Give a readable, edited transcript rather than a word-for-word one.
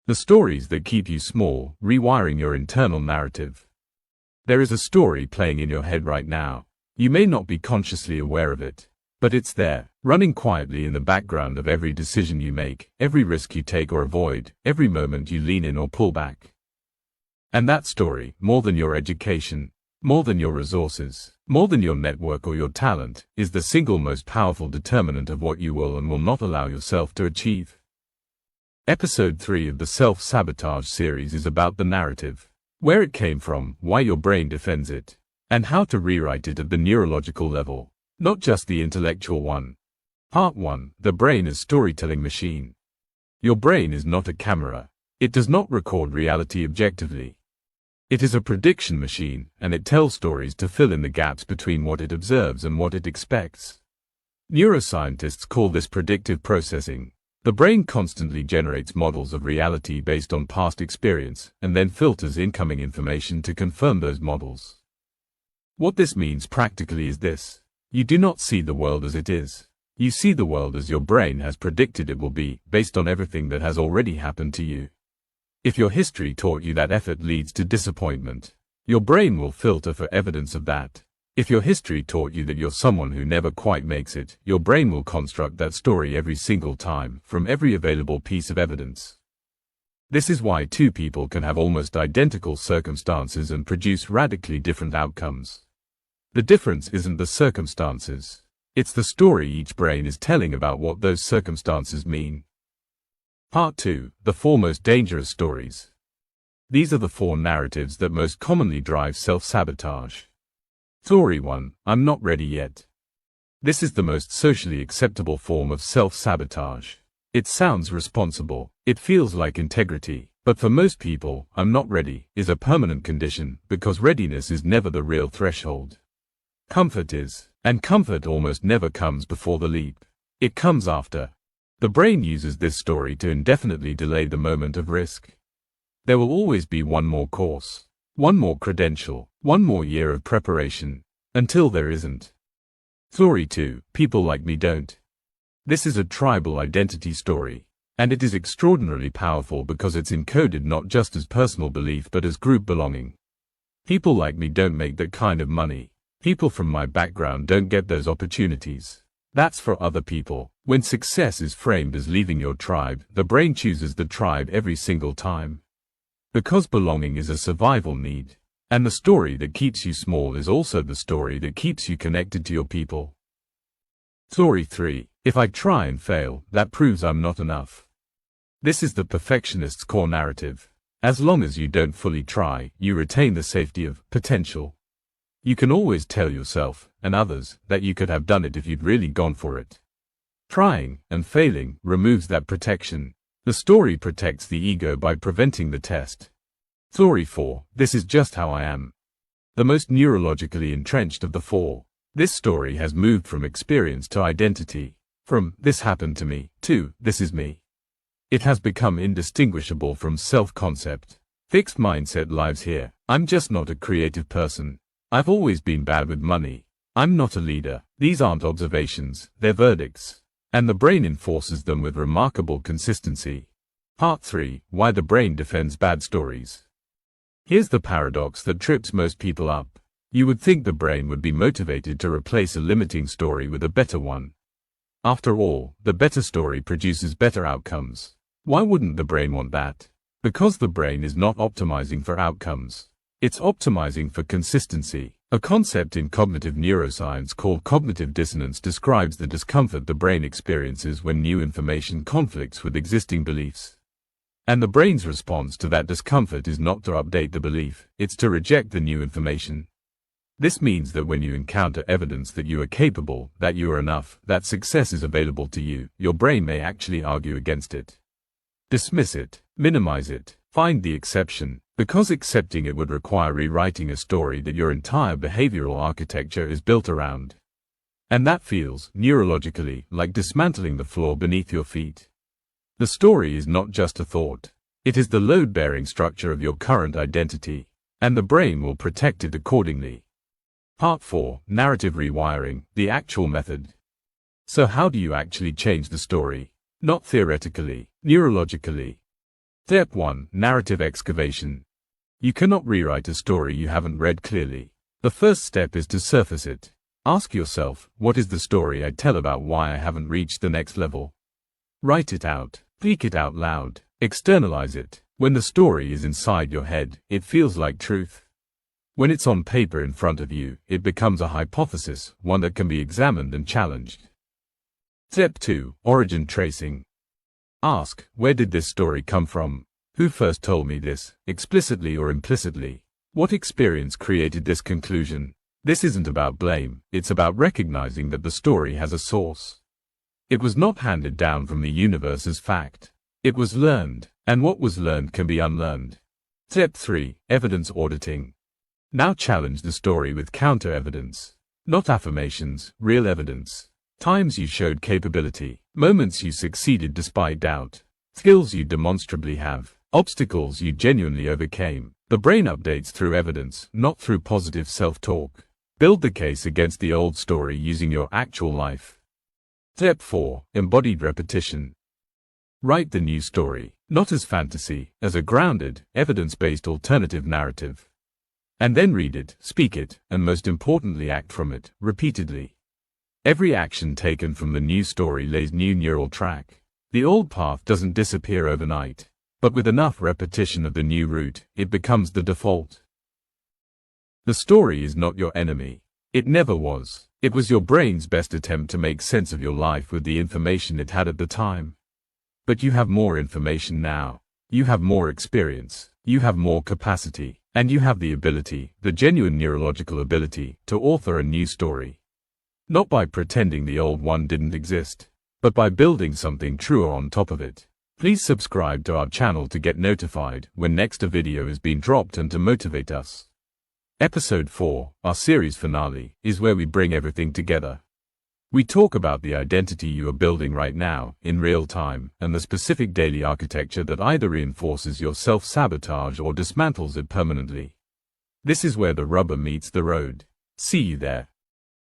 The stories that keep you small, rewiring your internal narrative. There is a story playing in your head right now. You may not be consciously aware of it, but it's there, running quietly in the background of every decision you make, every risk you take or avoid, every moment you lean in or pull back. And that story, more than your education, more than your resources, more than your network or your talent, is the single most powerful determinant of what you will and will not allow yourself to achieve. Episode 3 of the Self-Sabotage series is about the narrative, where it came from, why your brain defends it, and how to rewrite it at the neurological level, not just the intellectual one. Part 1. The brain as storytelling machine. Your brain is not a camera. It does not record reality objectively. It is a prediction machine, and it tells stories to fill in the gaps between what it observes and what it expects. Neuroscientists call this predictive processing. The brain constantly generates models of reality based on past experience, and then filters incoming information to confirm those models. What this means practically is this. You do not see the world as it is. You see the world as your brain has predicted it will be, based on everything that has already happened to you. If your history taught you that effort leads to disappointment, your brain will filter for evidence of that. If your history taught you that you're someone who never quite makes it, your brain will construct that story every single time, from every available piece of evidence. This is why two people can have almost identical circumstances and produce radically different outcomes. The difference isn't the circumstances. It's the story each brain is telling about what those circumstances mean. Part 2. The 4 most dangerous stories. These are the 4 narratives that most commonly drive self-sabotage. Story 1. I'm not ready yet. This is the most socially acceptable form of self-sabotage. It sounds responsible. It feels like integrity. But for most people, I'm not ready is a permanent condition, because readiness is never the real threshold. Comfort is, and comfort almost never comes before the leap. It comes after. The brain uses this story to indefinitely delay the moment of risk. There will always be one more course, one more credential, one more year of preparation, until there isn't. Story 2. People like me don't. This is a tribal identity story, and it is extraordinarily powerful because it's encoded not just as personal belief but as group belonging. People like me don't make that kind of money. People from my background don't get those opportunities. That's for other people. When success is framed as leaving your tribe, the brain chooses the tribe every single time. Because belonging is a survival need. And the story that keeps you small is also the story that keeps you connected to your people. Story 3. If I try and fail, that proves I'm not enough. This is the perfectionist's core narrative. As long as you don't fully try, you retain the safety of potential. You can always tell yourself, and others, that you could have done it if you'd really gone for it. Trying and failing removes that protection. The story protects the ego by preventing the test. Story 4. This is just how I am. The most neurologically entrenched of the 4. This story has moved from experience to identity. From, this happened to me, to, this is me. It has become indistinguishable from self-concept. Fixed mindset lives here. I'm just not a creative person. I've always been bad with money. I'm not a leader. These aren't observations, they're verdicts. And the brain enforces them with remarkable consistency. Part 3. Why the brain defends bad stories. Here's the paradox that trips most people up. You would think the brain would be motivated to replace a limiting story with a better one. After all, the better story produces better outcomes. Why wouldn't the brain want that? Because the brain is not optimizing for outcomes. It's optimizing for consistency. A concept in cognitive neuroscience called cognitive dissonance describes the discomfort the brain experiences when new information conflicts with existing beliefs. And the brain's response to that discomfort is not to update the belief, it's to reject the new information. This means that when you encounter evidence that you are capable, that you are enough, that success is available to you, your brain may actually argue against it. Dismiss it, minimize it, find the exception, because accepting it would require rewriting a story that your entire behavioral architecture is built around. And that feels, neurologically, like dismantling the floor beneath your feet. The story is not just a thought. It is the load-bearing structure of your current identity, and the brain will protect it accordingly. Part 4. Narrative rewiring, the actual method. So how do you actually change the story? Not theoretically, neurologically. Step 1. Narrative excavation. You cannot rewrite a story you haven't read clearly. The first step is to surface it. Ask yourself, what is the story I tell about why I haven't reached the next level? Write it out. Speak it out loud. Externalize it. When the story is inside your head, it feels like truth. When it's on paper in front of you, it becomes a hypothesis, one that can be examined and challenged. Step 2. Origin tracing. Ask, where did this story come from? Who first told me this, explicitly or implicitly? What experience created this conclusion? This isn't about blame, it's about recognizing that the story has a source. It was not handed down from the universe as fact. It was learned, and what was learned can be unlearned. Step 3. Evidence auditing. Now challenge the story with counter-evidence. Not affirmations, real evidence. Times you showed capability, moments you succeeded despite doubt, skills you demonstrably have, obstacles you genuinely overcame. The brain updates through evidence, not through positive self-talk. Build the case against the old story using your actual life. Step 4. Embodied repetition. Write the new story, not as fantasy, as a grounded, evidence-based alternative narrative. And then read it, speak it, and most importantly act from it, repeatedly. Every action taken from the new story lays new neural track. The old path doesn't disappear overnight, but with enough repetition of the new route, it becomes the default. The story is not your enemy. It never was. It was your brain's best attempt to make sense of your life with the information it had at the time. But you have more information now. You have more experience. You have more capacity. And you have the ability, the genuine neurological ability, to author a new story. Not by pretending the old one didn't exist, but by building something truer on top of it. Please subscribe to our channel to get notified when next a video is being dropped and to motivate us. Episode 4, our series finale, is where we bring everything together. We talk about the identity you are building right now, in real time, and the specific daily architecture that either reinforces your self-sabotage or dismantles it permanently. This is where the rubber meets the road. See you there.